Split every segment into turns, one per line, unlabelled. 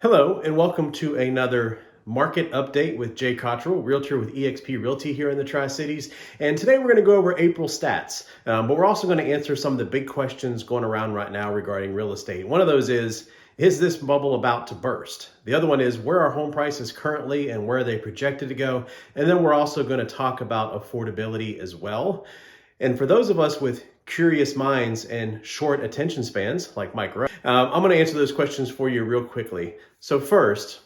Hello, and welcome to another market update with Jay Cottrell, realtor with eXp Realty here in the Tri-Cities. And today we're going to go over April stats, but we're also going to answer some of the big questions going around right now regarding real estate. One of those is this bubble about to burst? The other one is, where are home prices currently and where are they projected to go? And then we're also going to talk about affordability as well. And for those of us with curious minds and short attention spans, like Mike Rowe, I'm going to answer those questions for you real quickly. So first,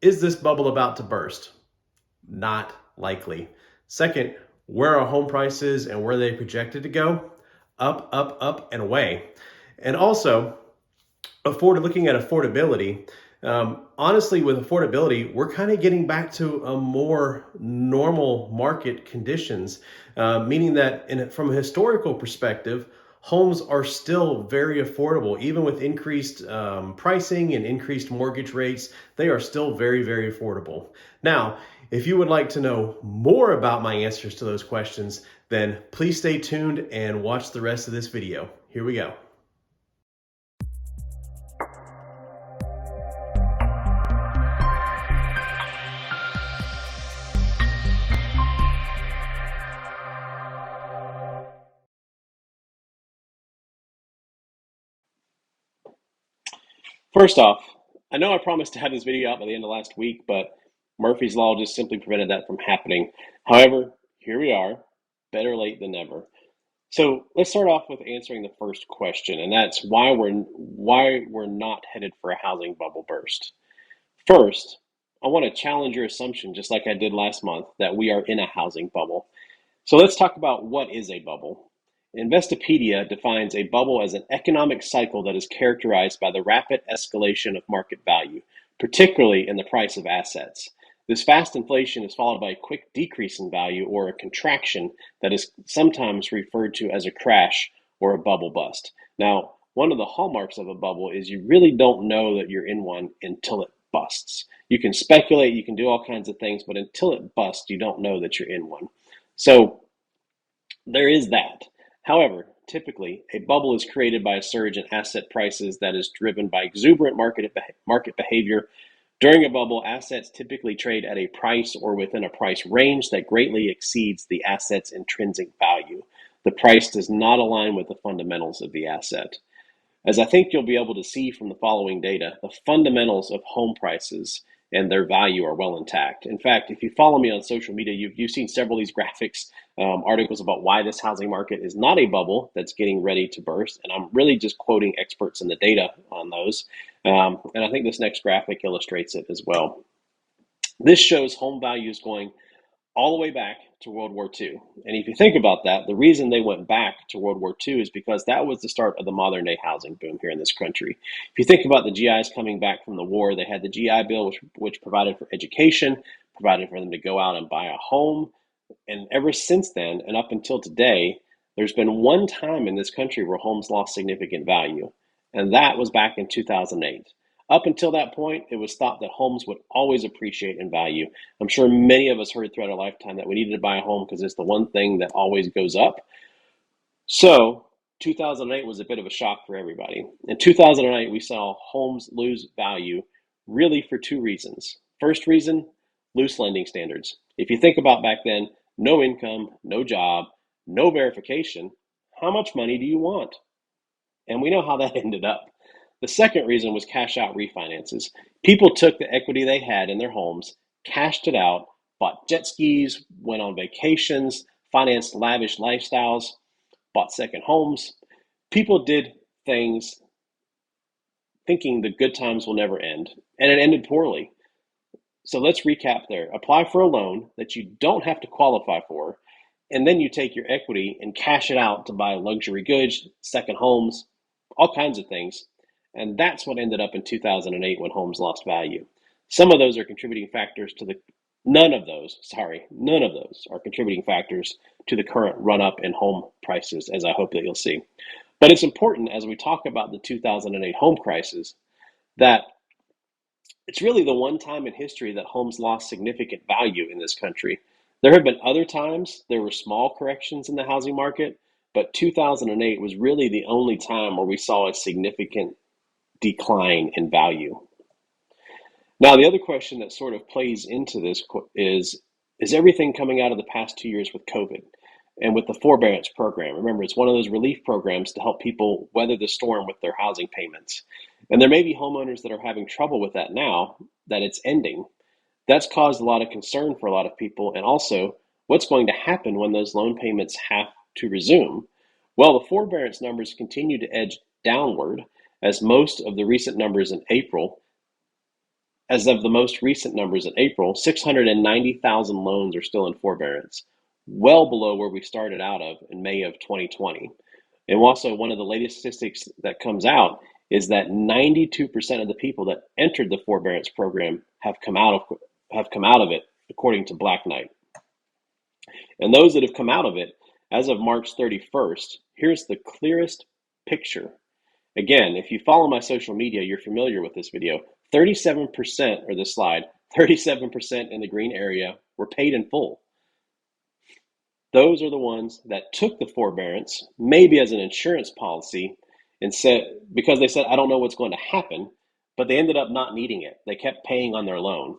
is this bubble about to burst? Not likely. Second, where are home prices and where are they projected to go? Up, up, up, and away. And also, looking at affordability, honestly, with affordability, we're kind of getting back to a more normal market conditions, meaning that from a historical perspective, homes are still very affordable. Even with increased pricing and increased mortgage rates, they are still very, very affordable. Now, if you would like to know more about my answers to those questions, then please stay tuned and watch the rest of this video. Here we go.
First off, I know I promised to have this video out by the end of last week, but Murphy's Law just simply prevented that from happening. However, here we are, better late than never. So let's start off with answering the first question, and that's why we're not headed for a housing bubble burst. First, I want to challenge your assumption, just like I did last month, that we are in a housing bubble. So let's talk about what is a bubble. Investopedia defines a bubble as an economic cycle that is characterized by the rapid escalation of market value, particularly in the price of assets. This fast inflation is followed by a quick decrease in value or a contraction that is sometimes referred to as a crash or a bubble bust. Now, one of the hallmarks of a bubble is you really don't know that you're in one until it busts. You can speculate, you can do all kinds of things, but until it busts, you don't know that you're in one. So there is that. However, typically, a bubble is created by a surge in asset prices that is driven by exuberant market behavior. During a bubble, assets typically trade at a price or within a price range that greatly exceeds the asset's intrinsic value. The price does not align with the fundamentals of the asset. As I think you'll be able to see from the following data, the fundamentals of home prices and their value are well intact. In fact, if you follow me on social media, you've seen several of these graphics, articles about why this housing market is not a bubble that's getting ready to burst. And I'm really just quoting experts in the data on those. And I think this next graphic illustrates it as well. This shows home values going all the way back to World War II. And if you think about that, the reason they went back to World War II is because that was the start of the modern day housing boom here in this country. If you think about the GIs coming back from the war, they had the GI Bill, which provided for education, provided for them to go out and buy a home. And ever since then, and up until today, there's been one time in this country where homes lost significant value, and that was back in 2008. Up until that point, it was thought that homes would always appreciate in value. I'm sure many of us heard throughout our lifetime that we needed to buy a home because it's the one thing that always goes up. So 2008 was a bit of a shock for everybody. In 2008, we saw homes lose value really for two reasons. First reason, loose lending standards. If you think about back then, no income, no job, no verification, how much money do you want? And we know how that ended up. The second reason was cash out refinances. People took the equity they had in their homes, cashed it out, bought jet skis, went on vacations, financed lavish lifestyles, bought second homes. People did things thinking the good times will never end, and it ended poorly. So let's recap there. Apply for a loan that you don't have to qualify for, and then you take your equity and cash it out to buy luxury goods, second homes, all kinds of things. And that's what ended up in 2008 when homes lost value. Some of those are contributing factors to none of those are contributing factors to the current run up in home prices, as I hope that you'll see. But it's important as we talk about the 2008 home crisis that it's really the one time in history that homes lost significant value in this country. There have been other times there were small corrections in the housing market, but 2008 was really the only time where we saw a significant decline in value. Now, the other question that sort of plays into this is everything coming out of the past 2 years with COVID and with the forbearance program? Remember, it's one of those relief programs to help people weather the storm with their housing payments. And there may be homeowners that are having trouble with that now that it's ending. That's caused a lot of concern for a lot of people. And also, what's going to happen when those loan payments have to resume? Well, the forbearance numbers continue to edge downward as most of the recent numbers in April as of the most recent numbers in April, 690,000 loans are still in forbearance, well below where we started out of in May of 2020. And also, one of the latest statistics that comes out is that 92% of the people that entered the forbearance program have come out of it, according to Black Knight. And those that have come out of it, as of March 31st, here's the clearest picture. Again, if you follow my social media, you're familiar with this video. 37%, or this slide, 37% in the green area were paid in full. Those are the ones that took the forbearance, maybe as an insurance policy, and said, because they said, I don't know what's going to happen, but they ended up not needing it. They kept paying on their loan.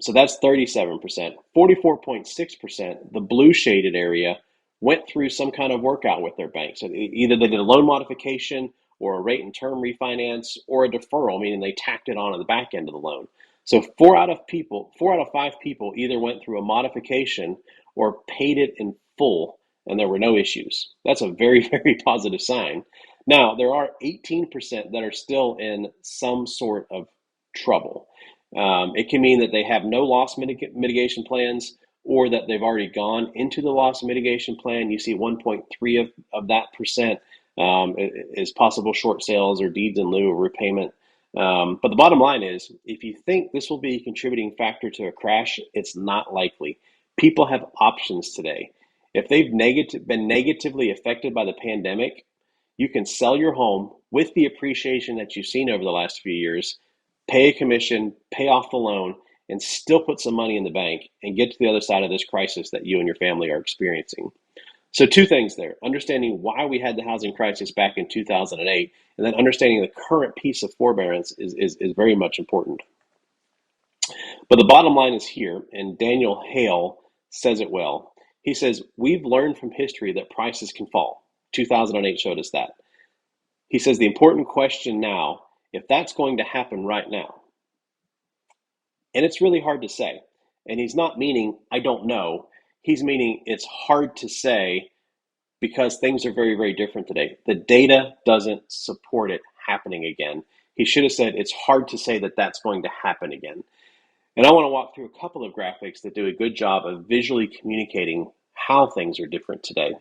So that's 37%. 44.6%, the blue shaded area, went through some kind of workout with their bank. So either they did a loan modification or a rate and term refinance or a deferral, meaning they tacked it on at the back end of the loan. So 4 out of 5 people either went through a modification or paid it in full, and there were no issues. That's a very, very positive sign. Now, there are 18% that are still in some sort of trouble. It can mean that they have no loss mitigation plans, or that they've already gone into the loss mitigation plan. You see 1.3 of that percent is possible short sales or deeds in lieu of repayment. But the bottom line is, if you think this will be a contributing factor to a crash, it's not likely. People have options today. If they've been negatively affected by the pandemic, you can sell your home with the appreciation that you've seen over the last few years, pay a commission, pay off the loan, and still put some money in the bank and get to the other side of this crisis that you and your family are experiencing. So 2 things there: understanding why we had the housing crisis back in 2008, and then understanding the current piece of forbearance is very much important. But the bottom line is here, and Daniel Hale says it well. He says, we've learned from history that prices can fall. 2008 showed us that. He says the important question now, if that's going to happen right now, and it's really hard to say. And he's not meaning, I don't know. He's meaning it's hard to say because things are very, very different today. The data doesn't support it happening again. He should have said it's hard to say that that's going to happen again. And I want to walk through a couple of graphics that do a good job of visually communicating how things are different today.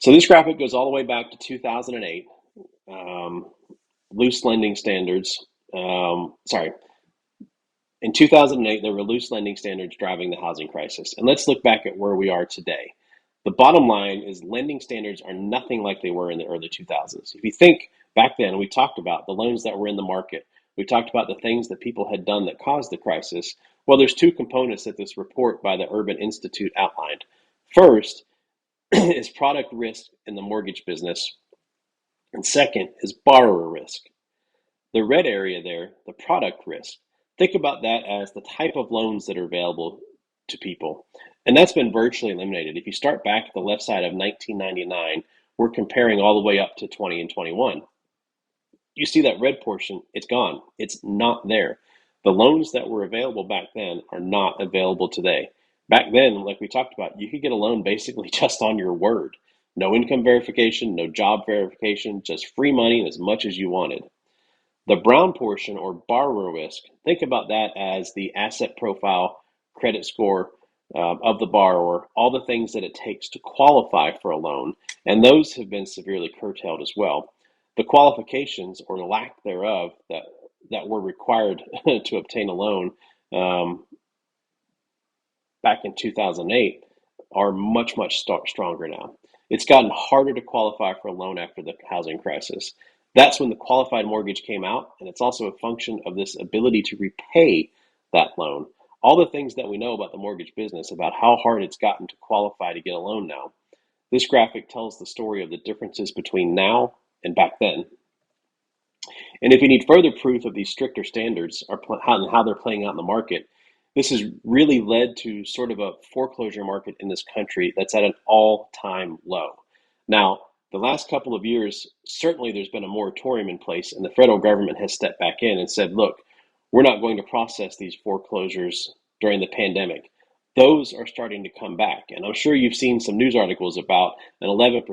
So this graphic goes all the way back to 2008. Loose lending standards. In 2008, there were loose lending standards driving the housing crisis. And let's look back at where we are today. The bottom line is lending standards are nothing like they were in the early 2000s. If you think back then, we talked about the loans that were in the market. We talked about the things that people had done that caused the crisis. Well, there's 2 components that this report by the Urban Institute outlined. First is product risk in the mortgage business. And second is borrower risk. The red area there, the product risk, think about that as the type of loans that are available to people. And that's been virtually eliminated. If you start back at the left side of 1999, we're comparing all the way up to 20 and 21. You see that red portion, it's gone. It's not there. The loans that were available back then are not available today. Back then, like we talked about, you could get a loan basically just on your word. No income verification, no job verification, just free money and as much as you wanted. The brown portion, or borrower risk, think about that as the asset profile, credit score of the borrower, all the things that it takes to qualify for a loan, and those have been severely curtailed as well. The qualifications, or lack thereof, that were required to obtain a loan back in 2008 are much, much stronger now. It's gotten harder to qualify for a loan after the housing crisis. That's when the qualified mortgage came out, and it's also a function of this ability to repay that loan. All the things that we know about the mortgage business, about how hard it's gotten to qualify to get a loan now. This graphic tells the story of the differences between now and back then. And if you need further proof of these stricter standards are how they're playing out in the market, this has really led to sort of a foreclosure market in this country that's at an all-time low. Now, the last couple of years, certainly there's been a moratorium in place, and the federal government has stepped back in and said, look, we're not going to process these foreclosures during the pandemic. Those are starting to come back. And I'm sure you've seen some news articles about an 11%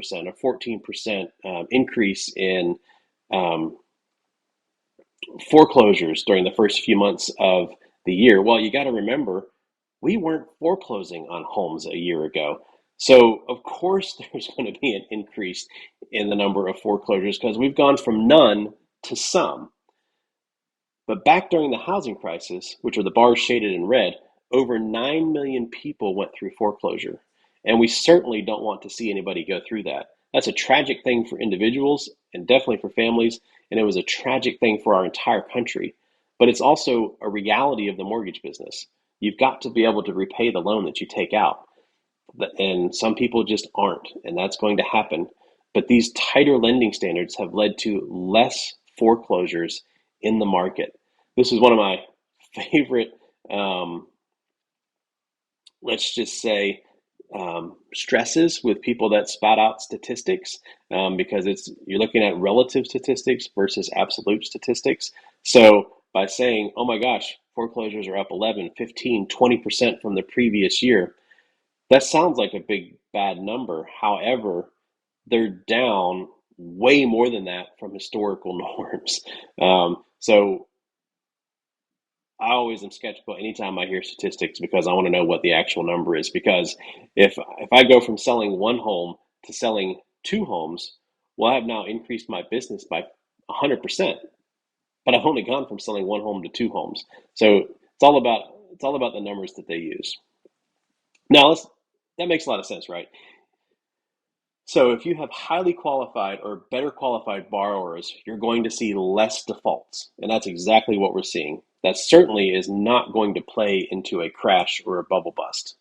or 14% increase in foreclosures during the first few months of the year. Well, you got to remember, we weren't foreclosing on homes a year ago. So, of course, there's going to be an increase in the number of foreclosures because we've gone from none to some. But back during the housing crisis, which are the bars shaded in red, over 9 million people went through foreclosure. And we certainly don't want to see anybody go through that. That's a tragic thing for individuals and definitely for families. And it was a tragic thing for our entire country. But it's also a reality of the mortgage business. You've got to be able to repay the loan that you take out. And some people just aren't, and that's going to happen. But these tighter lending standards have led to less foreclosures in the market. This is one of my favorite, let's just say, stresses with people that spout out statistics, because you're looking at relative statistics versus absolute statistics. So by saying, oh my gosh, foreclosures are up 11, 15, 20% from the previous year, that sounds like a big bad number. However, they're down way more than that from historical norms. So I always am skeptical anytime I hear statistics because I want to know what the actual number is. Because if I go from selling one home to selling two homes, well, I have now increased my business by 100%. But I've only gone from selling one home to two homes. So it's all about the numbers that they use. Now, that makes a lot of sense, right? So if you have highly qualified or better qualified borrowers, you're going to see less defaults. And that's exactly what we're seeing. That certainly is not going to play into a crash or a bubble bust.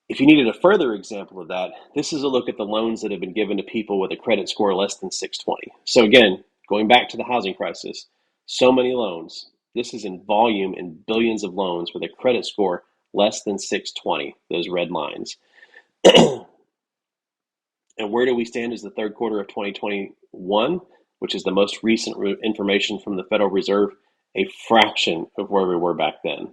If you needed a further example of that, this is a look at the loans that have been given to people with a credit score less than 620. So again, going back to the housing crisis, so many loans. This is in volume in billions of loans with a credit score less than 620, those red lines. And where do we stand as the third quarter of 2021, which is the most recent information from the Federal Reserve, a fraction of where we were back then.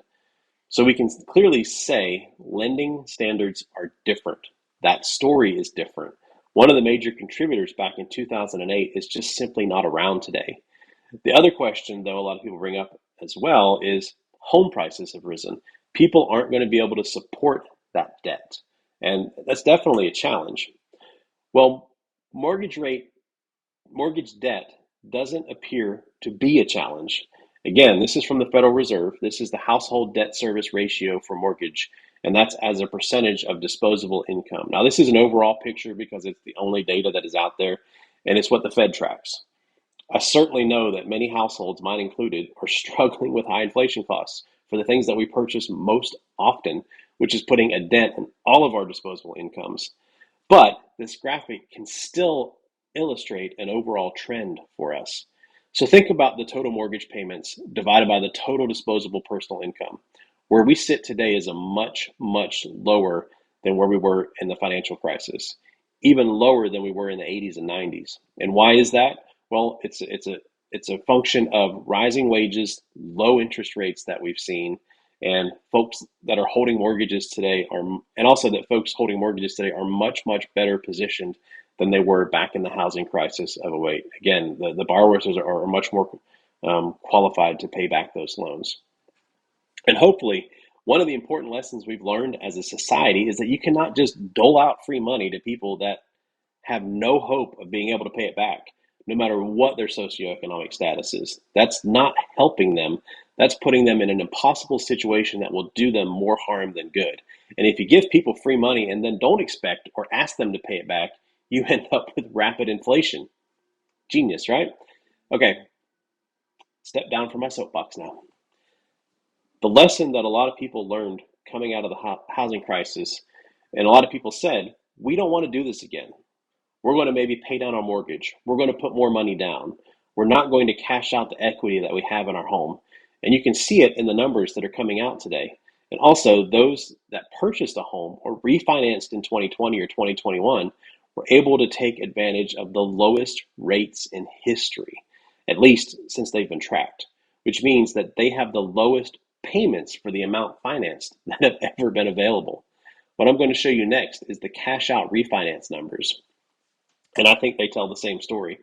So we can clearly say lending standards are different. That story is different. One of the major contributors back in 2008 is just simply not around today. The other question, though, a lot of people bring up as well is home prices have risen. People aren't going to be able to support that debt. And that's definitely a challenge. Well, mortgage debt doesn't appear to be a challenge. Again, this is from the Federal Reserve. This is the household debt service ratio for mortgage, and that's as a percentage of disposable income. Now, this is an overall picture because it's the only data that is out there, and it's what the Fed tracks. I certainly know that many households, mine included, are struggling with high inflation costs for the things that we purchase most often, which is putting a dent in all of our disposable incomes. But this graphic can still illustrate an overall trend for us. So think about the total mortgage payments divided by the total disposable personal income. Where we sit today is a much, much lower than where we were in the financial crisis, even lower than we were in the 80s and 90s. And why is that? Well, it's a function of rising wages, low interest rates that we've seen, and folks that are holding mortgages today and also that folks holding mortgages today are much, much better positioned than they were back in the housing crisis of '08. Again, the borrowers are much more qualified to pay back those loans. And hopefully, one of the important lessons we've learned as a society is that you cannot just dole out free money to people that have no hope of being able to pay it back, no matter what their socioeconomic status is. That's not helping them. That's putting them in an impossible situation that will do them more harm than good. And if you give people free money and then don't expect or ask them to pay it back, you end up with rapid inflation. Genius, right? Okay, step down from my soapbox now. The lesson that a lot of people learned coming out of the housing crisis, and a lot of people said, we don't want to do this again. We're going to maybe pay down our mortgage. We're going to put more money down. We're not going to cash out the equity that we have in our home. And you can see it in the numbers that are coming out today. And also, those that purchased a home or refinanced in 2020 or 2021 were able to take advantage of the lowest rates in history, at least since they've been tracked, which means that they have the lowest payments for the amount financed that have ever been available. What I'm going to show you next is the cash out refinance numbers. And I think they tell the same story.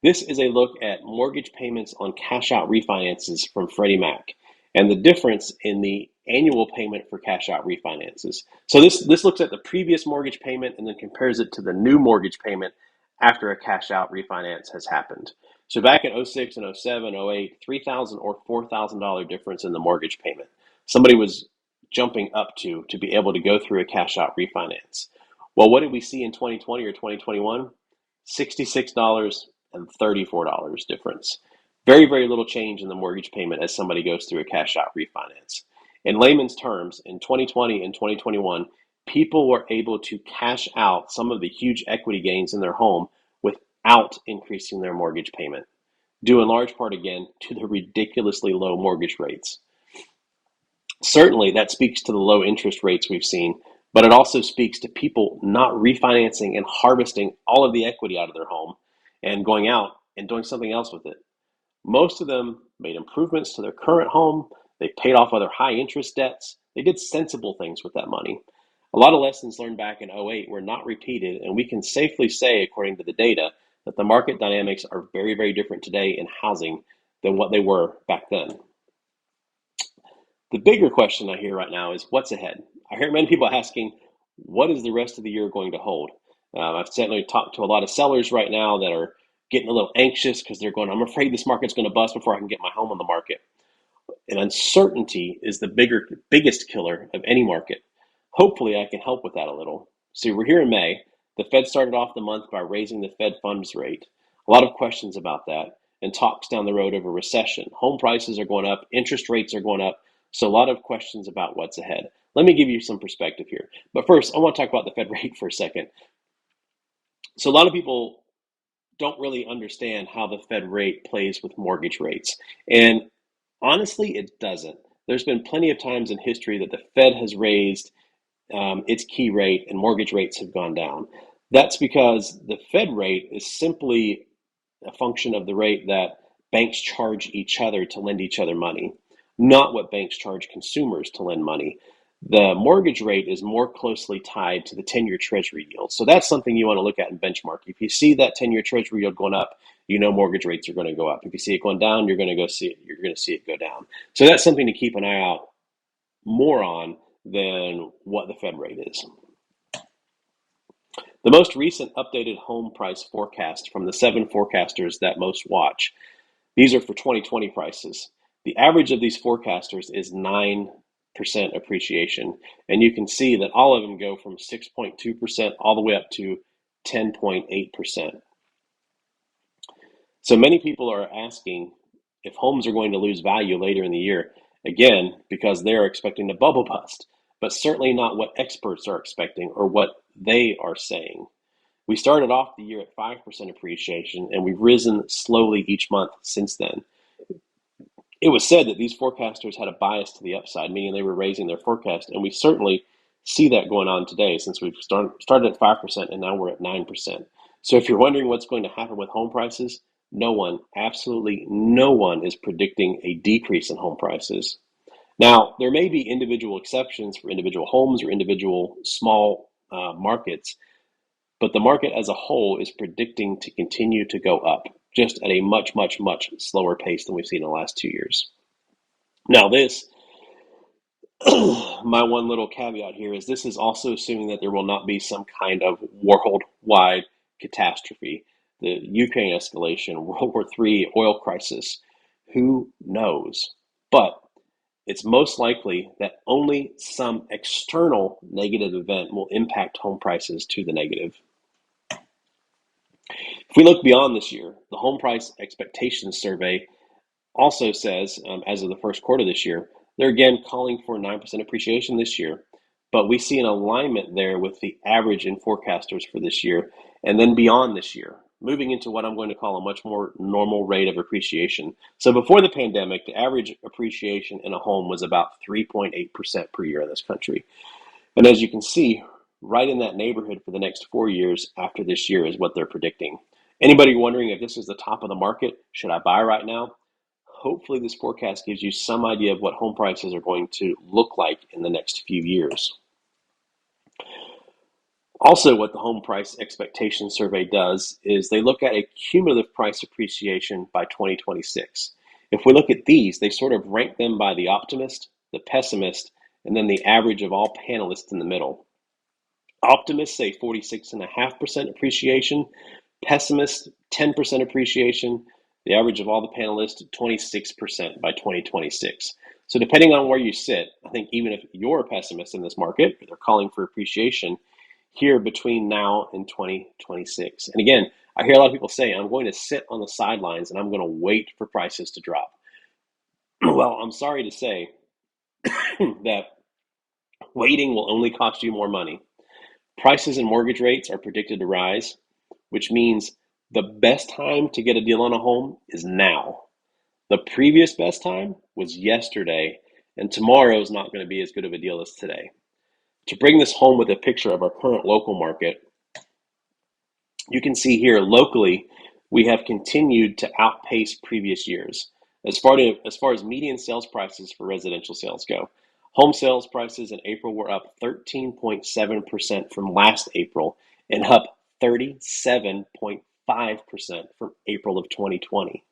This is a look at mortgage payments on cash out refinances from Freddie Mac and the difference in the annual payment for cash out refinances. So this looks at the previous mortgage payment and then compares it to the new mortgage payment after a cash out refinance has happened. So back in 06 and 07, 08, $3,000 or $4,000 difference in the mortgage payment. Somebody was jumping up to be able to go through a cash out refinance. Well, what did we see in 2020 or 2021? $66 and $34 difference. Very, very little change in the mortgage payment as somebody goes through a cash out refinance. In layman's terms, in 2020 and 2021, people were able to cash out some of the huge equity gains in their home without increasing their mortgage payment, due in large part, again, to the ridiculously low mortgage rates. Certainly, that speaks to the low interest rates we've seen, but it also speaks to people not refinancing and harvesting all of the equity out of their home and going out and doing something else with it. Most of them made improvements to their current home. They paid off other high interest debts. They did sensible things with that money. A lot of lessons learned back in 08 were not repeated, and we can safely say, according to the data, that the market dynamics are very, very different today in housing than what they were back then. The bigger question I hear right now is what's ahead? I hear many people asking, what is the rest of the year going to hold? I've certainly talked to a lot of sellers right now that are getting a little anxious because they're going, I'm afraid this market's going to bust before I can get my home on the market. And uncertainty is the biggest killer of any market. Hopefully I can help with that a little. So we're here in May. The Fed started off the month by raising the Fed funds rate. A lot of questions about that and talks down the road of a recession. Home prices are going up, interest rates are going up. So a lot of questions about what's ahead. Let me give you some perspective here. But first, I want to talk about the Fed rate for a second. So a lot of people don't really understand how the Fed rate plays with mortgage rates. And honestly, it doesn't. There's been plenty of times in history that the Fed has raised its key rate and mortgage rates have gone down. That's because the Fed rate is simply a function of the rate that banks charge each other to lend each other money, not what banks charge consumers to lend money. The mortgage rate is more closely tied to the 10-year Treasury yield. So that's something you want to look at and benchmark. If you see that 10-year Treasury yield going up, you know mortgage rates are going to go up. If you see it going down, you're going to see it go down. So that's something to keep an eye out more on than what the Fed rate is. The most recent updated home price forecast from the 7 forecasters that most watch, these are for 2020 prices. The average of these forecasters is 9% appreciation. And you can see that all of them go from 6.2% all the way up to 10.8%. So many people are asking if homes are going to lose value later in the year, again, because they're expecting a bubble bust, but certainly not what experts are expecting or what they are saying. We started off the year at 5% appreciation, and we've risen slowly each month since then. It was said that these forecasters had a bias to the upside, meaning they were raising their forecast, and we certainly see that going on today since we've started at 5% and now we're at 9%. So if you're wondering what's going to happen with home prices, no one, absolutely no one is predicting a decrease in home prices. Now, there may be individual exceptions for individual homes or individual small markets, but the market as a whole is predicting to continue to go up, just at a much, much, much slower pace than we've seen in the last 2 years. Now this, my one little caveat here is this is also assuming that there will not be some kind of worldwide catastrophe. The Ukraine escalation, World War III, oil crisis, who knows? But it's most likely that only some external negative event will impact home prices to the negative. If we look beyond this year, the Home Price Expectations Survey also says, as of the first quarter this year, they're again calling for 9% appreciation this year, but we see an alignment there with the average in forecasters for this year and then beyond this year. moving into what I'm going to call a much more normal rate of appreciation. So before the pandemic, the average appreciation in a home was about 3.8% per year in this country. And as you can see, right in that neighborhood for the next 4 years after this year is what they're predicting. Anybody wondering if this is the top of the market? Should I buy right now? Hopefully this forecast gives you some idea of what home prices are going to look like in the next few years. Also, what the Home Price Expectation Survey does is they look at a cumulative price appreciation by 2026. If we look at these, they sort of rank them by the optimist, the pessimist, and then the average of all panelists in the middle. Optimists say 46.5% appreciation, pessimists 10% appreciation, the average of all the panelists 26% by 2026. So depending on where you sit, I think even if you're a pessimist in this market, they're calling for appreciation here between now and 2026. And again, I hear a lot of people say, I'm going to sit on the sidelines and I'm going to wait for prices to drop. Well, I'm sorry to say that waiting will only cost you more money. Prices and mortgage rates are predicted to rise, which means the best time to get a deal on a home is now. The previous best time was yesterday, and tomorrow is not going to be as good of a deal as today. To bring this home with a picture of our current local market, you can see here locally, we have continued to outpace previous years. As far as median sales prices for residential sales go, home sales prices in April were up 13.7% from last April and up 37.5% from April of 2020.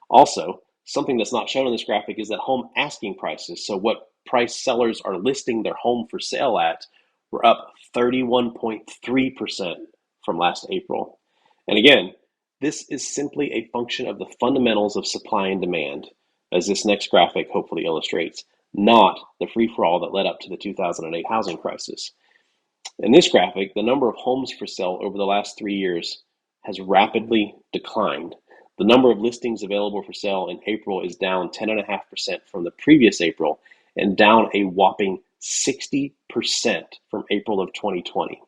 Also, something that's not shown on this graphic is that home asking prices, so what price sellers are listing their home for sale at, were up 31.3% from last April. And again, this is simply a function of the fundamentals of supply and demand, as this next graphic hopefully illustrates, not the free-for-all that led up to the 2008 housing crisis. In this graphic, the number of homes for sale over the last 3 years has rapidly declined. The number of listings available for sale in April is down 10.5% from the previous April and down a whopping 60% from April of 2020.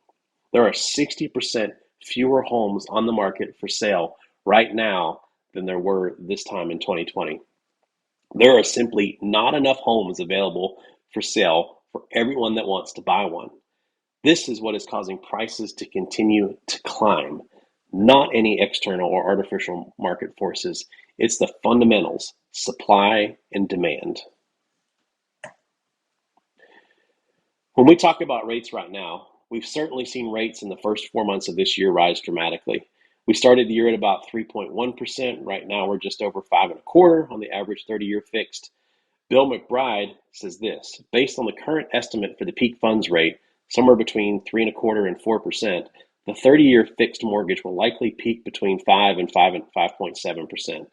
There are 60% fewer homes on the market for sale right now than there were this time in 2020. There are simply not enough homes available for sale for everyone that wants to buy one. This is what is causing prices to continue to climb, not any external or artificial market forces. It's the fundamentals, supply and demand. When we talk about rates right now, we've certainly seen rates in the first 4 months of this year rise dramatically. We started the year at about 3.1%. Right now, we're just over 5.25% on the average 30-year fixed. Bill McBride says this: based on the current estimate for the peak funds rate, somewhere between 3.25% and 4%, the 30-year fixed mortgage will likely peak between 5 and 5.7%.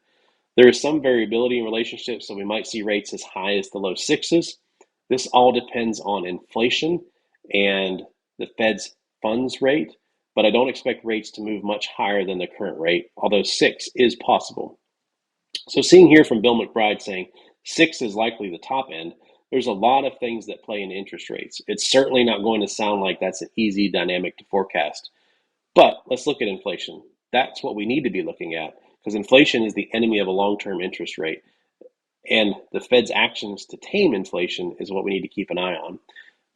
There is some variability in relationships, so we might see rates as high as the low sixes. This all depends on inflation and the Fed's funds rate, but I don't expect rates to move much higher than the current rate, although 6 is possible. So seeing here from Bill McBride saying 6 is likely the top end, there's a lot of things that play into interest rates. It's certainly not going to sound like that's an easy dynamic to forecast. But let's look at inflation. That's what we need to be looking at, because inflation is the enemy of a long-term interest rate. And the Fed's actions to tame inflation is what we need to keep an eye on.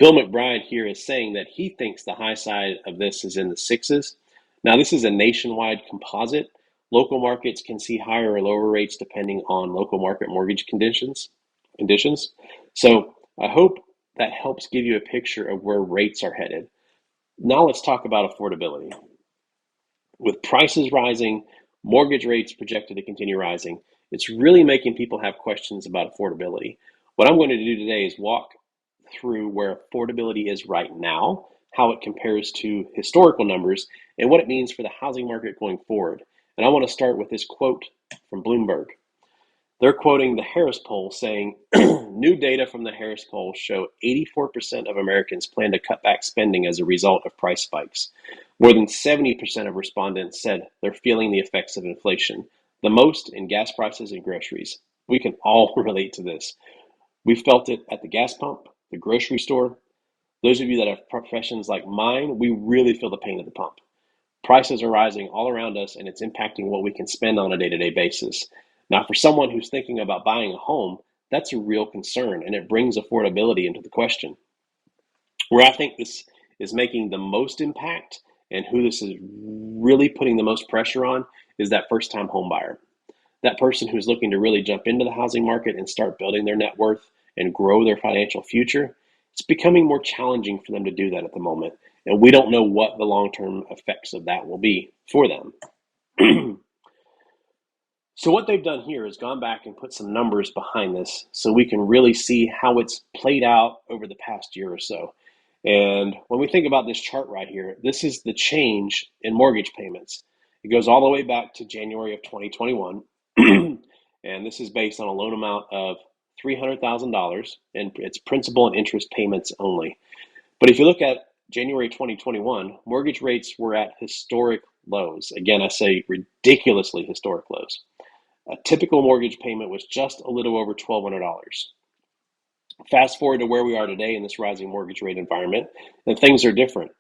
Bill McBride here is saying that he thinks the high side of this is in the sixes. Now, this is a nationwide composite. Local markets can see higher or lower rates depending on local market mortgage conditions. So I hope that helps give you a picture of where rates are headed. Now let's talk about affordability. With prices rising, mortgage rates projected to continue rising, it's really making people have questions about affordability. What I'm going to do today is walk through where affordability is right now, how it compares to historical numbers, and what it means for the housing market going forward. And I want to start with this quote from Bloomberg. They're quoting the Harris poll saying, new data from the Harris poll show 84% of Americans plan to cut back spending as a result of price spikes. More than 70% of respondents said they're feeling the effects of inflation, the most in gas prices and groceries. We can all relate to this. We felt it at the gas pump, the grocery store. Those of you that have professions like mine, we really feel the pain at the pump. Prices are rising all around us, and it's impacting what we can spend on a day-to-day basis. Now, for someone who's thinking about buying a home, that's a real concern, and it brings affordability into the question. Where I think this is making the most impact and who this is really putting the most pressure on is that first-time home buyer. That person who's looking to really jump into the housing market and start building their net worth and grow their financial future. It's becoming more challenging for them to do that at the moment. And we don't know what the long-term effects of that will be for them. So what they've done here is gone back and put some numbers behind this so we can really see how it's played out over the past year or so. And when we think about this chart right here, this is the change in mortgage payments. It goes all the way back to January of 2021. And this is based on a loan amount of $300,000, and it's principal and interest payments only. But if you look at January 2021, mortgage rates were at historic lows. Again, I say ridiculously historic lows. A typical mortgage payment was just a little over $1,200. Fast forward to where we are today in this rising mortgage rate environment, and things are different.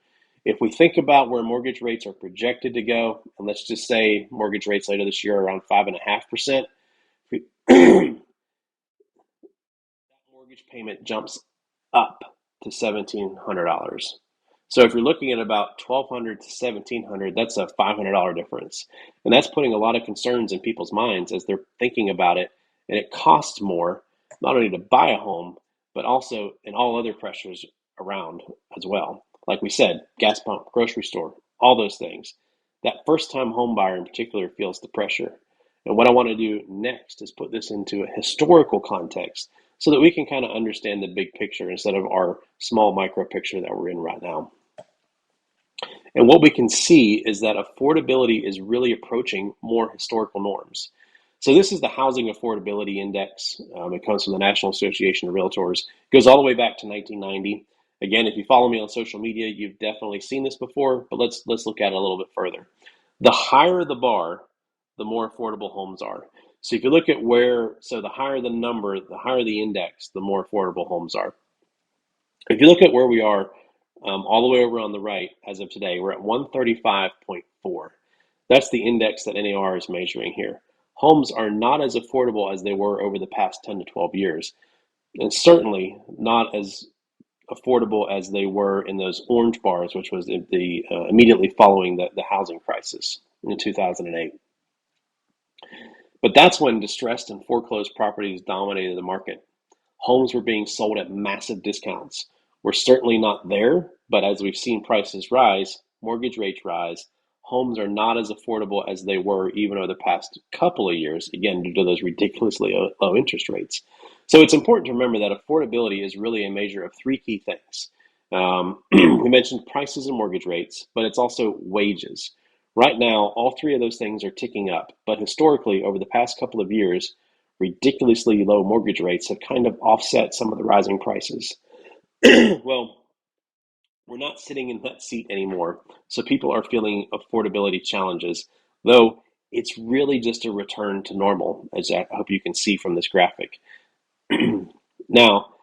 If we think about where mortgage rates are projected to go, and let's just say mortgage rates later this year are around 5.5%, that mortgage payment jumps up to $1,700. So if you're looking at about $1,200 to $1,700, that's a $500 difference. And that's putting a lot of concerns in people's minds as they're thinking about it. And it costs more, not only to buy a home, but also in all other pressures around as well. Like we said, gas pump, grocery store, all those things. That first-time home buyer in particular feels the pressure. And what I want to do next is put this into a historical context so that we can kind of understand the big picture instead of our small micro picture that we're in right now. And what we can see is that affordability is really approaching more historical norms. So this is the Housing Affordability Index. It comes from the National Association of Realtors. It goes all the way back to 1990. Again, if you follow me on social media, you've definitely seen this before, but let's look at it a little bit further. The higher the bar, the more affordable homes are. So if you look at the higher the number, the higher the index, the more affordable homes are. If you look at where we are all the way over on the right as of today, we're at 135.4. That's the index that NAR is measuring here. Homes are not as affordable as they were over the past 10 to 12 years, and certainly not as affordable as they were in those orange bars, which was the immediately following the housing crisis in 2008. But that's when distressed and foreclosed properties dominated the market. Homes were being sold at massive discounts. We're certainly not there, but as we've seen prices rise, mortgage rates rise, homes are not as affordable as they were even over the past couple of years, again, due to those ridiculously low interest rates. So it's important to remember that affordability is really a measure of three key things. We mentioned prices and mortgage rates, but it's also wages. Right now, all three of those things are ticking up, but historically, over the past couple of years, ridiculously low mortgage rates have kind of offset some of the rising prices. Well, we're not sitting in that seat anymore, so people are feeling affordability challenges, though it's really just a return to normal, as I hope you can see from this graphic. Now,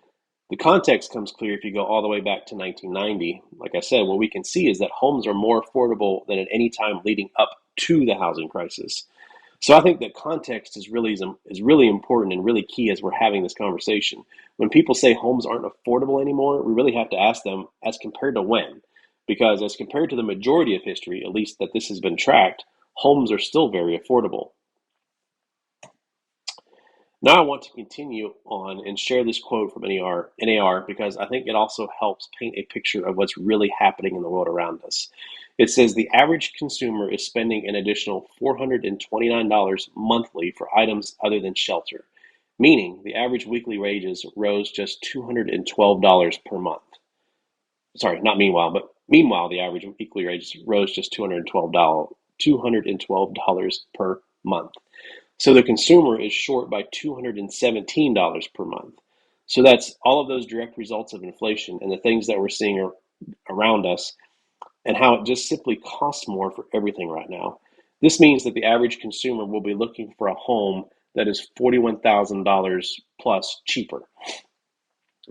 the context comes clear if you go all the way back to 1990. Like I said, what we can see is that homes are more affordable than at any time leading up to the housing crisis. So I think that context is really important and really key as we're having this conversation. When people say homes aren't affordable anymore, we really have to ask them as compared to when. Because as compared to the majority of history, at least that this has been tracked, homes are still very affordable. Now I want to continue on and share this quote from NAR because I think it also helps paint a picture of what's really happening in the world around us. It says the average consumer is spending an additional $429 monthly for items other than shelter, meaning the average weekly wages rose just $212 per month. Sorry, not meanwhile, but meanwhile, the average weekly wages rose just $212 per month. So the consumer is short by $217 per month. So that's all of those direct results of inflation and the things that we're seeing around us and how it just simply costs more for everything right now. This means that the average consumer will be looking for a home that is $41,000 plus cheaper.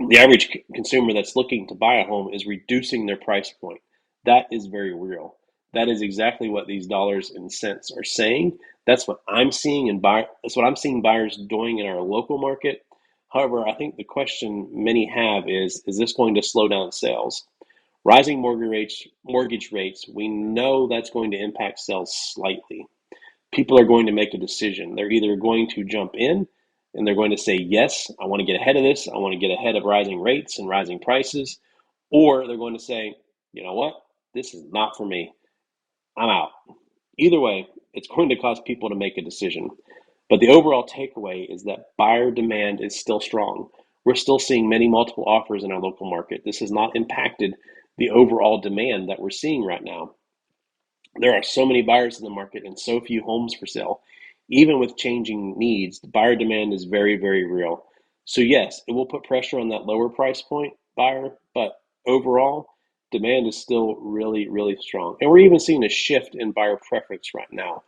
The average consumer that's looking to buy a home is reducing their price point. That is very real. That is exactly what these dollars and cents are saying. That's what I'm seeing that's what I'm seeing buyers doing in our local market. However, I think the question many have is this going to slow down sales? Rising mortgage rates, we know that's going to impact sales slightly. People are going to make a decision. They're either going to jump in and they're going to say, yes, I want to get ahead of this. I want to get ahead of rising rates and rising prices. Or they're going to say, you know what? This is not for me. I'm out. Either way, it's going to cause people to make a decision. But the overall takeaway is that buyer demand is still strong. We're still seeing many multiple offers in our local market. This has not impacted the overall demand that we're seeing right now. There are so many buyers in the market and so few homes for sale. Even with changing needs, the buyer demand is very, very real. So yes, it will put pressure on that lower price point buyer, but overall, demand is still really, really strong. And we're even seeing a shift in buyer preference right now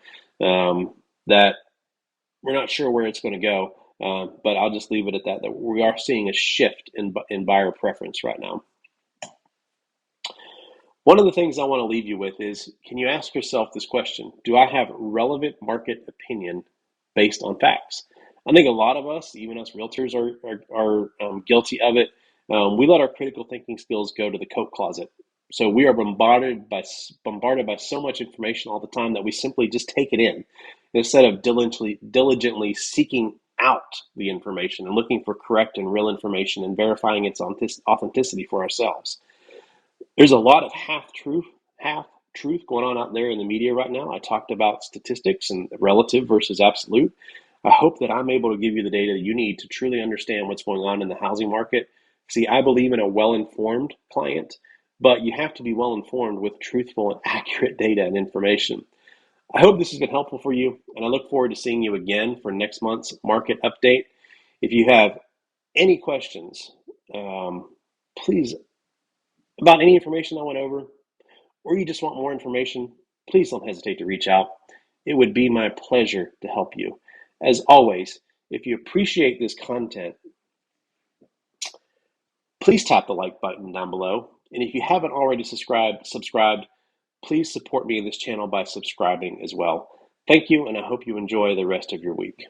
that we're not sure where it's going to go, but I'll just leave it at that, that we are seeing a shift in buyer preference right now. One of the things I want to leave you with is, can you ask yourself this question? Do I have relevant market opinion based on facts? I think a lot of us, even us realtors, are guilty of it. We let our critical thinking skills go to the coat closet. So we are bombarded by so much information all the time that we simply just take it in instead of diligently seeking out the information and looking for correct and real information and verifying its authenticity for ourselves. There's a lot of half truth going on out there in the media right now. I talked about statistics and relative versus absolute. I hope that I'm able to give you the data you need to truly understand what's going on in the housing market. See, I believe in a well-informed client, but you have to be well-informed with truthful and accurate data and information. I hope this has been helpful for you, and I look forward to seeing you again for next month's market update. If you have any questions, please, about any information I went over, or you just want more information, please don't hesitate to reach out. It would be my pleasure to help you. As always, if you appreciate this content, please tap the like button down below. And if you haven't already subscribed, please support me in this channel by subscribing as well. Thank you, and I hope you enjoy the rest of your week.